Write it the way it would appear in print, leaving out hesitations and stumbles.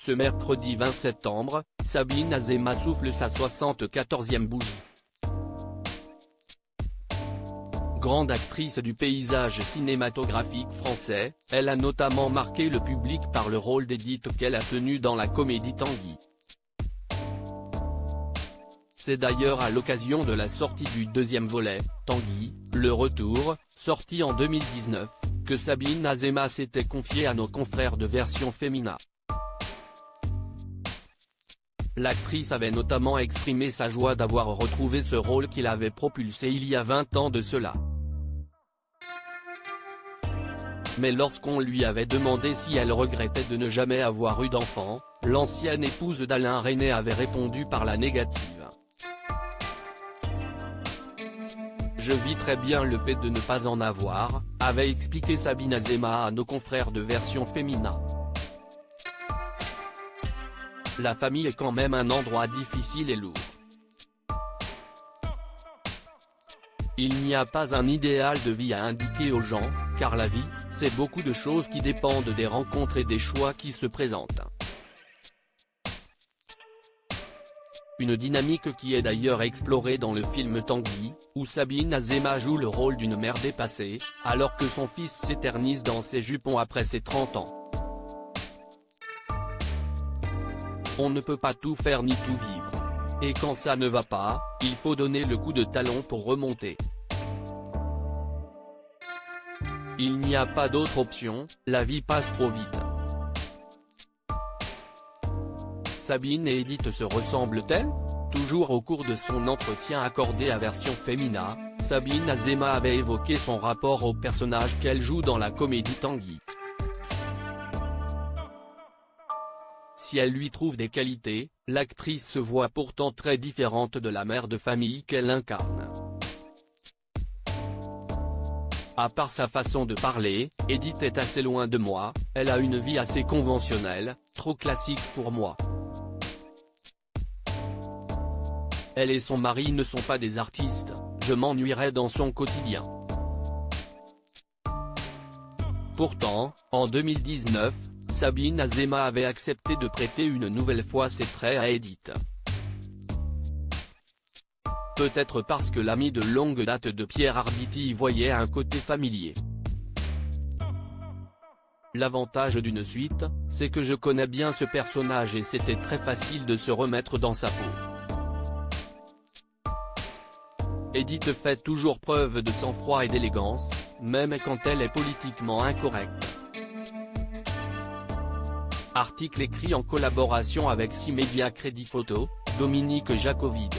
Ce mercredi 20 septembre, Sabine Azéma souffle sa 74e bougie. Grande actrice du paysage cinématographique français, elle a notamment marqué le public par le rôle d'Edith qu'elle a tenu dans la comédie Tanguy. C'est d'ailleurs à l'occasion de la sortie du deuxième volet, Tanguy, le retour, sorti en 2019, que Sabine Azéma s'était confiée à nos confrères de Version Fémina. L'actrice avait notamment exprimé sa joie d'avoir retrouvé ce rôle qui l'avait propulsée il y a 20 ans de cela. Mais lorsqu'on lui avait demandé si elle regrettait de ne jamais avoir eu d'enfant, l'ancienne épouse d'Alain Resnais avait répondu par la négative. Je vis très bien le fait de ne pas en avoir, avait expliqué Sabine Azéma à nos confrères de Version Fémina. La famille est quand même un endroit difficile et lourd. Il n'y a pas un idéal de vie à indiquer aux gens, car la vie, c'est beaucoup de choses qui dépendent des rencontres et des choix qui se présentent. Une dynamique qui est d'ailleurs explorée dans le film Tanguy, où Sabine Azéma joue le rôle d'une mère dépassée, alors que son fils s'éternise dans ses jupons après ses 30 ans. On ne peut pas tout faire ni tout vivre. Et quand ça ne va pas, il faut donner le coup de talon pour remonter. Il n'y a pas d'autre option, la vie passe trop vite. Sabine et Edith se ressemblent-elles? Toujours au cours de son entretien accordé à Version Fémina, Sabine Azéma avait évoqué son rapport au personnage qu'elle joue dans la comédie Tanguy. Si elle lui trouve des qualités, l'actrice se voit pourtant très différente de la mère de famille qu'elle incarne. À part sa façon de parler, Edith est assez loin de moi, elle a une vie assez conventionnelle, trop classique pour moi. Elle et son mari ne sont pas des artistes, je m'ennuierais dans son quotidien. Pourtant, en 2019, Sabine Azéma avait accepté de prêter une nouvelle fois ses traits à Edith. Peut-être parce que l'ami de longue date de Pierre Arditi y voyait un côté familier. L'avantage d'une suite, c'est que je connais bien ce personnage et c'était très facile de se remettre dans sa peau. Edith fait toujours preuve de sang-froid et d'élégance, même quand elle est politiquement incorrecte. Article écrit en collaboration avec 6 Médias Crédit Photo, Dominique Jacovid.